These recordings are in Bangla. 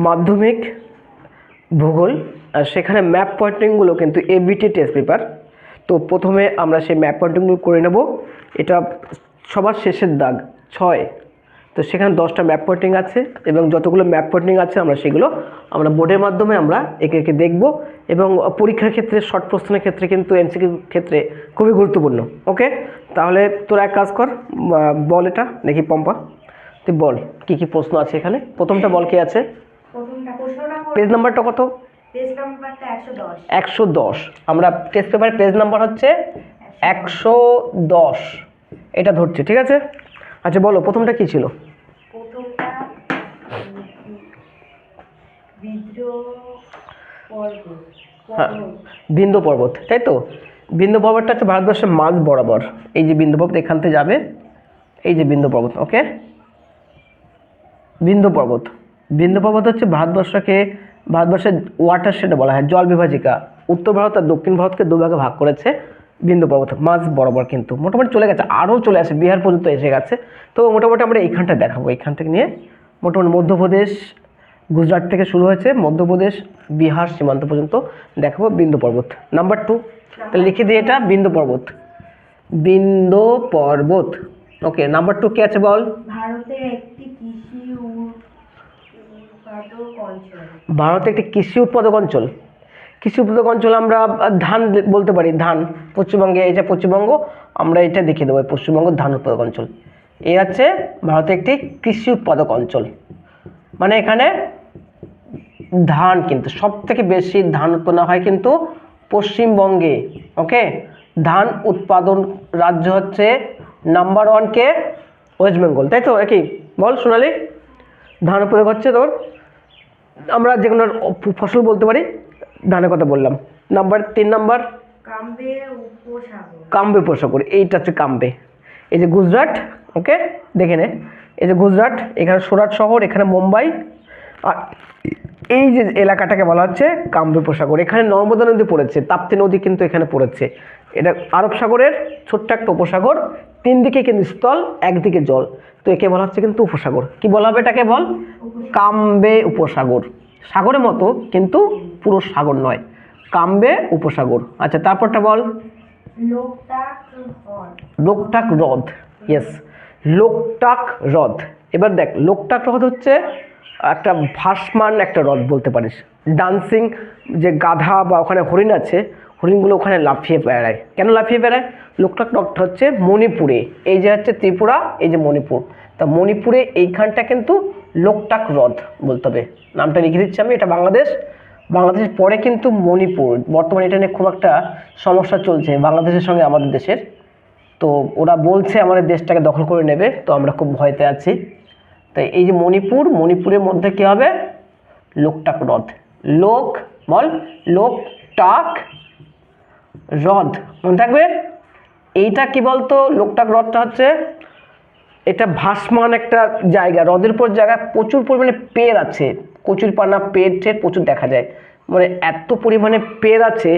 মাধ্যমিক ভূগোল, আর সেখানে ম্যাপ পয়েন্টিংগুলো কিন্তু এবিটি টেস্ট পেপার। তো প্রথমে আমরা সেই ম্যাপ পয়েন্টিংগুলো করে নেব। এটা সবার শেষের দাগ 6। তো সেখানে 10টা ম্যাপ পয়েন্টিং আছে এবং যতগুলো ম্যাপ পয়েন্টিং আছে সেগুলো আমরা বোর্ডের মাধ্যমে আমরা একে একে দেখব এবং পরীক্ষার ক্ষেত্রে শর্ট প্রশ্নের ক্ষেত্রে কিন্তু এমসিকিউ ক্ষেত্রে খুবই গুরুত্বপূর্ণ। ওকে, তাহলে তোরা এক কাজ কর, বল এটা দেখি পম্পা, তুই বল কী কী প্রশ্ন আছে এখানে। প্রথমটা বল কি আছে, পেজ নাম্বারটা কত? পেজ নাম্বারটা 110। 110। আমরা টেস্ট পেপারের পেজ নাম্বার হচ্ছে 110, এটা ধরছি, ঠিক আছে। আচ্ছা বলো প্রথমটা কি ছিল? প্রথমটা বিদ্রোহ পর্বত। হ্যাঁ, বিন্ধ্য পর্বত, তাই তো। বিন্ধ্য পর্বতটা হচ্ছে ভারতবর্ষের মাঝ বরাবর, এই যে বিন্ধ্য পর্বত এখান থেকে যাবে, এই যে বিন্ধ্য পর্বত। ওকে, বিন্ধ্য পর্বত, বিন্ধ্য পর্বত হচ্ছে ভারতবর্ষের ওয়াটারশেড বলা হয়, জল বিভাজিকা। উত্তর ভারত আর দক্ষিণ ভারতকে দুভাগে ভাগ করেছে বিন্ধ্য পর্বত, মাঝ বরাবর কিন্তু মোটামুটি চলে গেছে, আরও চলে আসে, বিহার পর্যন্ত এসে গেছে। তো মোটামুটি আমরা এইখানটা দেখাবো, এইখান থেকে নিয়ে মোটামুটি মধ্যপ্রদেশ, গুজরাট থেকে শুরু হয়েছে মধ্যপ্রদেশ বিহার সীমান্ত পর্যন্ত দেখাবো বিন্ধ্য পর্বত। নাম্বার 2, তাহলে লিখে দিই এটা বিন্ধ্য পর্বত, বিন্ধ্য পর্বত। ওকে, নাম্বার 2 কি আছে বল? ভারতের একটি কৃষি উৎপাদক অঞ্চল। ভারতে একটি কৃষি উৎপাদক অঞ্চল। কৃষি উৎপাদক অঞ্চল আমরা ধান বলতে পারি, ধান। পশ্চিমবঙ্গে, এটা পশ্চিমবঙ্গ, আমরা এটা দেখিয়ে দেবো পশ্চিমবঙ্গ ধান উৎপাদক অঞ্চল। এই আছে ভারতে একটি কৃষি উৎপাদক অঞ্চল, মানে এখানে ধান কিন্তু সব থেকে বেশি ধান উৎপন্ন হয় কিন্তু পশ্চিমবঙ্গে। ওকে, ধান উৎপাদন রাজ্য হচ্ছে নাম্বার 1 কে ওয়েস্ট বেঙ্গল, তাই তো। একই বল সোনালি, ধান উৎপাদক হচ্ছে তোর, আমরা যে কোনো ফসল বলতে পারি, ধানের কথা বললাম। নাম্বার 3 নাম্বার কাম্বে উপসাগর। কাম্বে উপসাগর, এইটা হচ্ছে কাম্বে। এই যে গুজরাট, ওকে দেখে নে, এই যে গুজরাট, এখানে সুরাট শহর, এখানে মুম্বাই, আর এই যে এলাকাটাকে বলা হচ্ছে কাম্বে উপসাগর। এখানে নর্মদা নদী পড়েছে, তাপ্তি নদী কিন্তু এখানে পড়েছে। এটা আরব সাগরের ছোট্ট একটা উপসাগর, 3 দিকে কিন্তু স্থল, একদিকে জল, তো একে বলা হচ্ছে কিন্তু উপসাগর। কি বলা হবে এটাকে বল? কাম্বে উপসাগর। সাগরের মতো কিন্তু পুরো সাগর নয়, কাম্বে উপসাগর। আচ্ছা তারপরটা বল? লোকটাক হ্রদ। ইয়েস, লোকটাক হ্রদ। এবার দেখ, লোকটাক হ্রদ হচ্ছে একটা ভাসমান একটা হ্রদ বলতে পারিস। ডান্সিং যে গাধা বা ওখানে হরিণ আছে, হরিণগুলো ওখানে লাফিয়ে বেড়ায়। কেন লাফিয়ে বেড়ায়? লোকটাক হ্রদটা হচ্ছে মণিপুরে, এই যে হচ্ছে ত্রিপুরা, এই যে মণিপুর, তা মণিপুরে এইখানটা কিন্তু লোকটাক হ্রদ বলতে হবে। নামটা লিখে দিচ্ছি আমি, এটা বাংলাদেশের পরে কিন্তু মণিপুর। বর্তমানে এটা নিয়ে খুব একটা সমস্যা চলছে বাংলাদেশের সঙ্গে আমাদের দেশের, তো ওরা বলছে আমাদের দেশটাকে দখল করে নেবে, তো আমরা খুব ভয়তে আছি। তাই এই যে মণিপুরের মধ্যে কী হবে? লোকটাক হ্রদ। লোক বল, লোকটাক হ্রদ, মনে থাকবে। এইটা কি বলতো, লোকটাক হ্রদটা হচ্ছে এটা ভাসমান একটা জায়গা, হ্রদের পর জায়গা, প্রচুর পরিমাণে পেড় আছে, কচুরিপানা পেড় প্রচুর দেখা যায়। মানে এত পরিমাণে পেড় আছে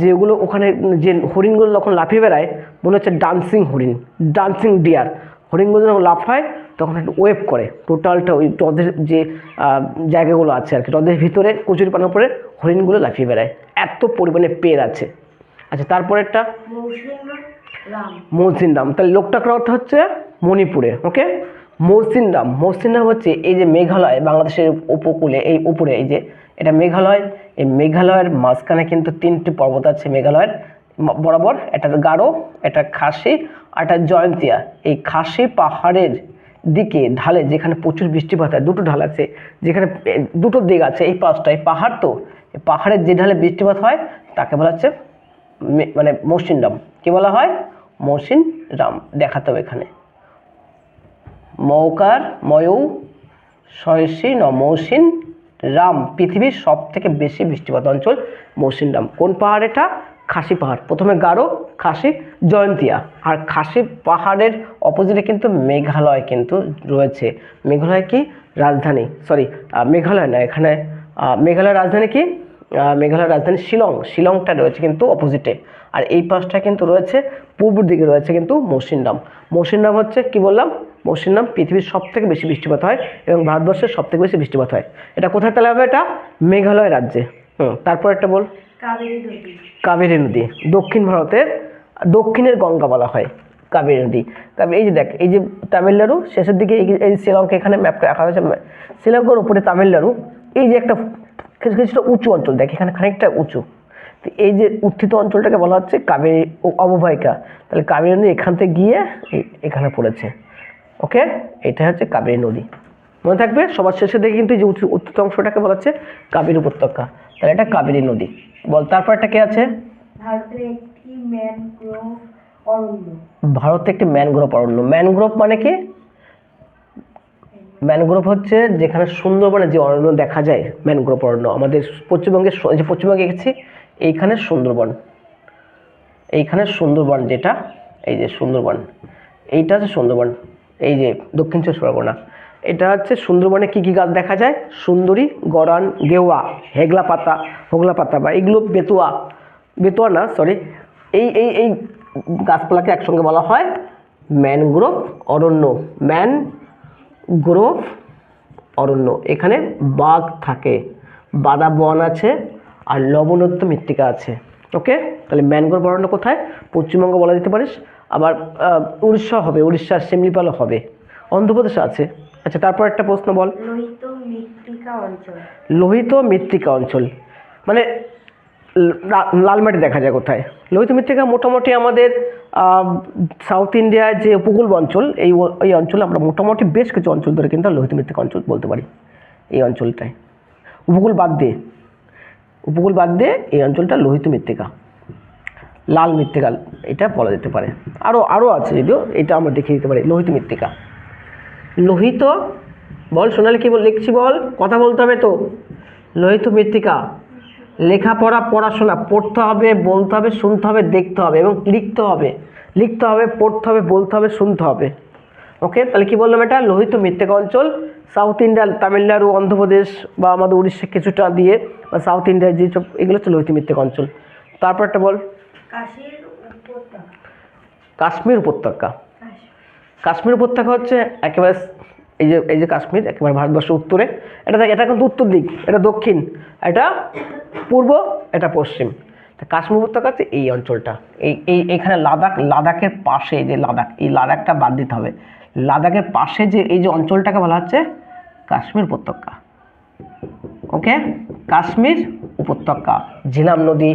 যেগুলো ওখানে যে হরিণগুলো যখন লাফিয়ে বেড়ায় মনে হচ্ছে ডান্সিং হরিণ, ডান্সিং ডিয়ার। হরিণগুলো যখন লাফায় তখন একটু ওয়েভ করে, টোটালটা ওই হ্রদের যে জায়গাগুলো আছে আর কি, হ্রদের ভিতরে কচুরিপানার উপরে হরিণগুলো লাফিয়ে বেড়ায়, এত পরিমাণে পেড় আছে। আচ্ছা তারপরেরটা মৌসিনরাম। তাহলে লোকটাক হ্রদ হচ্ছে মণিপুরে। ওকে, মৌসিনরাম হচ্ছে এই যে মেঘালয়, বাংলাদেশের উপকূলে, এই উপরে, এই যে এটা মেঘালয়, এই মেঘালয়ের মাঝখানে কিন্তু 3টি পর্বত আছে মেঘালয়ের বরাবর, একটা গারো, একটা খাসি, আর একটা জয়ন্তিয়া। এই খাসি পাহাড়ের দিকে ঢালে যেখানে প্রচুর বৃষ্টিপাত হয়, 2টো ঢাল আছে যেখানে, 2টো দিক আছে, এই পাশটায় পাহাড়, তো পাহাড়ের যে ঢালে বৃষ্টিপাত হয় তাকে বলা হচ্ছে মানে মৌসিনরাম। কি বলা হয়? মৌসিনরাম। দেখাতে হবে এখানে মৌকার ময়ৌ সয়সী মৌসিন রাম, পৃথিবীর সব থেকে বেশি বৃষ্টিপাত অঞ্চল মৌসিনরাম। কোন পাহাড় এটা? খাসি পাহাড়। প্রথমে গারো, খাসি, জয়ন্তিয়া। আর খাসি পাহাড়ের অপোজিটে কিন্তু মেঘালয় কিন্তু রয়েছে। মেঘালয় কি রাজধানী, সরি মেঘালয় না, এখানে মেঘালয়ের রাজধানী কি? মেঘালয়ের রাজধানী শিলংটা রয়েছে কিন্তু অপোজিটে। আর এই পাশটা কিন্তু রয়েছে পূর্ব দিকে রয়েছে কিন্তু মৌসিনরাম হচ্ছে কি বললাম? মৌসুমীর নাম, পৃথিবীর সব থেকে বেশি বৃষ্টিপাত হয় এবং ভারতবর্ষের সব থেকে বেশি বৃষ্টিপাত হয়। এটা কোথায় তাহলে হবে? এটা মেঘালয় রাজ্যে। তারপর একটা বল। কাবেরী নদী। কাবেরী নদী দক্ষিণ ভারতের দক্ষিণের গঙ্গা বলা হয় কাবেরী নদী। এই যে দেখ, এই যে তামিলনাড়ু শেষের দিকে, এই শ্রীলঙ্কা এখানে ম্যাপটা রাখা হয়েছে, শ্রীলঙ্কার উপরে তামিলনাড়ু, এই যে একটা কিছুটা উঁচু অঞ্চল দেখ, এখানে খানিকটা উঁচু, তো এই যে উত্থিত অঞ্চলটাকে বলা হচ্ছে কাবেরী অববাহিকা। তাহলে কাবেরী নদী এখান থেকে গিয়ে এখানে পড়েছে। ওকে, এটা হচ্ছে কাবেরী নদী, মনে থাকবে। সবার শেষে দেখে কিন্তু এই যে উত্থিত অংশটাকে বলা হচ্ছে কাবেরী উপত্যকা, তাহলে এটা কাবেরী নদী। বল তারপর একটা কে আছে? ভারতের একটি ম্যানগ্রোভ অরণ্য। ভারতে একটি ম্যানগ্রোভ অরণ্য। ম্যানগ্রোভ মানে কি? ম্যানগ্রোভ হচ্ছে যেখানে সুন্দরবনে যে অরণ্য দেখা যায়, ম্যানগ্রোভ অরণ্য। আমাদের পশ্চিমবঙ্গের যে পশ্চিমবঙ্গে গেছি, এইখানে সুন্দরবন, এইখানে সুন্দরবন যেটা, এই যে সুন্দরবন, এইটা হচ্ছে সুন্দরবন। এই যে দক্ষিণ চব্বিশ পরগনা, এটা হচ্ছে সুন্দরবনে কী কী গাছ দেখা যায়? সুন্দরী, গরান, গেওয়া, হোগলা পাতা বা এগুলো বেতুয়া না, সরি, এই এই এই গাছপালাকে একসঙ্গে বলা হয় ম্যানগ্রোভ অরণ্য। ম্যানগ্রোভ অরণ্য। এখানে বাঘ থাকে, বাদা বন আছে, আর লবণাক্ত মৃত্তিকা আছে। ওকে, তাহলে ম্যানগ্রোভ অরণ্য কোথায়? পশ্চিমবঙ্গ বলা যেতে পারিস, আবার উড়িষ্যা হবে, উড়িষ্যার শিমলিপালও হবে, অন্ধ্রপ্রদেশ আছে। আচ্ছা, তারপর একটা প্রশ্ন বল। লোহিত মৃত্তিকা অঞ্চল। লোহিত মৃত্তিকা অঞ্চল মানে লাল মাটি দেখা যায় কোথায়? লোহিত মৃত্তিকা মোটামুটি আমাদের সাউথ ইন্ডিয়ার যে উপকূল অঞ্চল, এই অঞ্চলে আমরা মোটামুটি বেশ কিছু অঞ্চল ধরে কিন্তু লোহিত মৃত্তিকা অঞ্চল বলতে পারি। এই অঞ্চলটায় উপকূল বাদ দিয়ে এই অঞ্চলটা লোহিত মৃত্তিকা, লাল মৃত্তিকা এটা বলা যেতে পারে। আরও আছে, যদিও এটা আমরা দেখিয়ে দিতে পারি। লোহিত মৃত্তিকা, লোহিত, বল সোনালি কি লিখছি বল, কথা বলতে হবে তো। লোহিত মৃত্তিকা, লেখাপড়া, পড়াশোনা, পড়তে হবে, বলতে হবে, শুনতে হবে, দেখতে হবে এবং লিখতে হবে, পড়তে হবে, বলতে হবে, শুনতে হবে। ওকে, তাহলে কি বললাম? এটা লোহিত মৃত্তিকা অঞ্চল। সাউথ ইন্ডিয়া, তামিলনাড়ু, অন্ধ্রপ্রদেশ বা আমাদের উড়িষ্যা কিছুটা দিয়ে, বা সাউথ ইন্ডিয়ার যেসব, এগুলো হচ্ছে লোহিত মৃত্তিকা অঞ্চল। তারপর একটা বল। কাশ্মীর উপত্যকা। কাশ্মীর উপত্যকা হচ্ছে একেবারে এই যে কাশ্মীর একেবারে ভারতবর্ষের উত্তরে। এটা কিন্তু উত্তর দিক, এটা দক্ষিণ, এটা পূর্ব, এটা পশ্চিম। কাশ্মীর উপত্যকা হচ্ছে এই অঞ্চলটা। এইখানে লাদাখের পাশে যে এই লাদাখটা বাদ দিতে হবে। লাদাখের পাশে যে এই যে অঞ্চলটাকে বলা হচ্ছে কাশ্মীর উপত্যকা। ওকে, কাশ্মীর উপত্যকা, ঝিলাম নদী,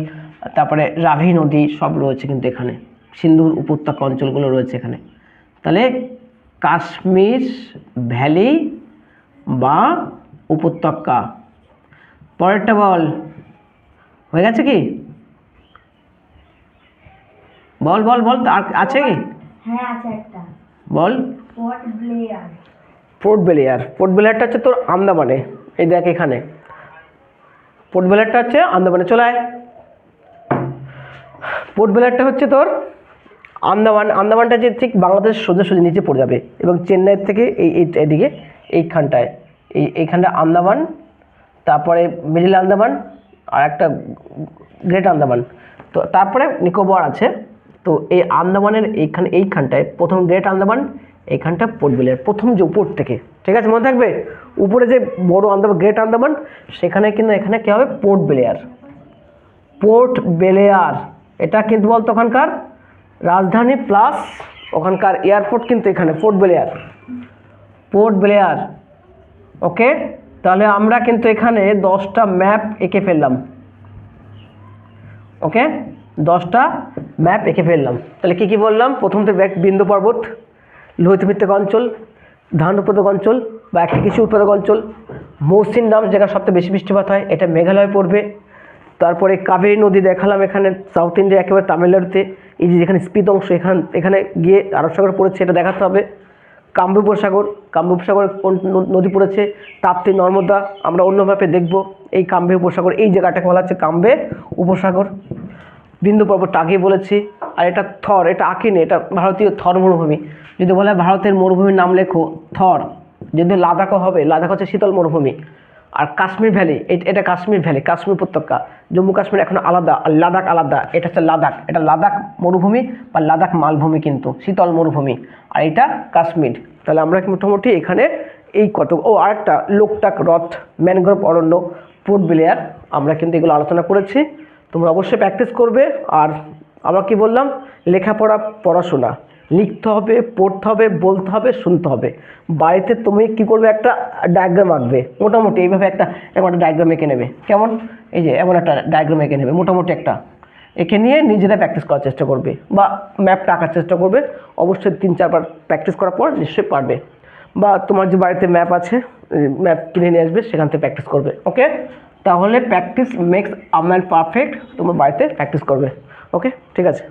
তারপরে রাভি নদী সব রয়েছে কিন্তু এখানে, সিন্ধুর উপত্যকা অঞ্চলগুলো রয়েছে এখানে। তাহলে কাশ্মীর ভ্যালি বা উপত্যকা। পরেরটা বল, হয়ে গেছে কি? বল আর আছে কি? হ্যাঁ আছে একটা, বল। পোর্ট ব্লেয়ারটা হচ্ছে তোর আন্দামানে। এই দেখ এখানে পোর্ট ব্লেয়ারটা হচ্ছে আন্দামানে। চলে আয়। পোর্ট ব্লেয়ারটা হচ্ছে তোর আন্দামানটা যে ঠিক বাংলাদেশের সোজাসুজি নিচে পড়ে যাবে, এবং চেন্নাইয়ের থেকে এইদিকে এইখানটা আন্দামান, তারপরে মিডিল আন্দামান, আর একটা গ্রেট আন্দামান, তো তারপরে নিকোবর আছে। তো এই আন্দামানের এইখানটায় প্রথম গ্রেট আন্দামান, এইখানটা পোর্ট ব্লেয়ার, প্রথম যে উপর থেকে, ঠিক আছে, মনে থাকবে। উপরে যে বড় আন্দামান, গ্রেট আন্দামান, সেখানে কিন্তু এখানে কী হবে? Port Blair. এটা কিন্তু বলতো ওখানকার রাজধানী প্লাস ওখানকার এয়ারপোর্ট কিন্তু এখানে পোর্ট ব্লেয়ার। ওকে, তাহলে আমরা কিন্তু এখানে 10টা ম্যাপ এঁকে ফেললাম। ওকে, 10টা ম্যাপ এঁকে ফেললাম। তাহলে কী বললাম? প্রথম তো বিন্দু পর্বত, লোহিত মৃত্তিকা অঞ্চল, ধান উৎপাদক অঞ্চল বা একটা কৃষি উৎপাদক অঞ্চল, মৌসিন নাম যেখানে সবচেয়ে বেশি বৃষ্টিপাত হয়, এটা মেঘালয় পড়বে। তারপরে কাবেরী নদী দেখালাম এখানে সাউথ ইন্ডিয়া একেবারে তামিলনাড়ুতে, এই যে যেখানে স্পিত অংশ এখানে গিয়ে আরব সাগর পড়েছে, এটা দেখাতে হবে। কামরূপ উপসাগর কোন নদী পড়েছে? তাপ্তি, নর্মদা, আমরা অন্য ম্যাপে দেখব। এই কাম্বে উপসাগর, এই জায়গাটাকে বলা হচ্ছে কাম্বে উপসাগর। বিন্দু পর্বতটা আগেই বলেছি। আর এটা থর, এটা আঁকিনি, এটা ভারতীয় থর মরুভূমি। যদি বলে ভারতের মরুভূমির নাম লেখো, থর। যদি লাদাখও হবে, লাদাখ হচ্ছে শীতল মরুভূমি। আর কাশ্মীর ভ্যালি, এটা কাশ্মীর ভ্যালি, কাশ্মীর উপত্যকা। জম্মু কাশ্মীর এখন আলাদা, আর লাদাখ আলাদা। এটা হচ্ছে লাদাখ, এটা লাদাখ মরুভূমি বা লাদাখ মালভূমি, কিন্তু শীতল মরুভূমি। আর এটা কাশ্মীর। তাহলে আমরা কি মোটামুটি এখানে এই কত আরেকটা লোকটাক হ্রদ, ম্যানগ্রোভ অরণ্য, পোর্ট ব্লেয়ার, আমরা কিন্তু এগুলো আলোচনা করেছি। তোমরা অবশ্যই প্র্যাকটিস করবে। আর আমরা কি বললাম, লেখাপড়া পড়াশোনা, লিখতে হবে, পড়তে হবে, বলতে হবে, শুনতে হবে। বাড়িতে তুমি কি করবে, একটা ডায়াগ্রাম আঁকবে মোটামুটি এইভাবে, এমন একটা ডায়াগ্রাম এঁকে নেবে। কেমন, এই যে এমন একটা ডায়াগ্রাম এঁকে নেবে মোটামুটি একটা, এঁকে নিয়ে নিজেরা প্র্যাকটিস করার চেষ্টা করবে বা ম্যাপটা আঁকার চেষ্টা করবে। অবশ্যই 3-4 বার প্র্যাকটিস করার পর নিশ্চয়ই পারবে। বা তোমার যে বাড়িতে ম্যাপ আছে, ম্যাপ কিনে নিয়ে আসবে, সেখান থেকে প্র্যাকটিস করবে। ওকে, তাহলে practice makes a man perfect, তোমার বাড়িতে প্র্যাকটিস করবে। ওকে, ঠিক আছে।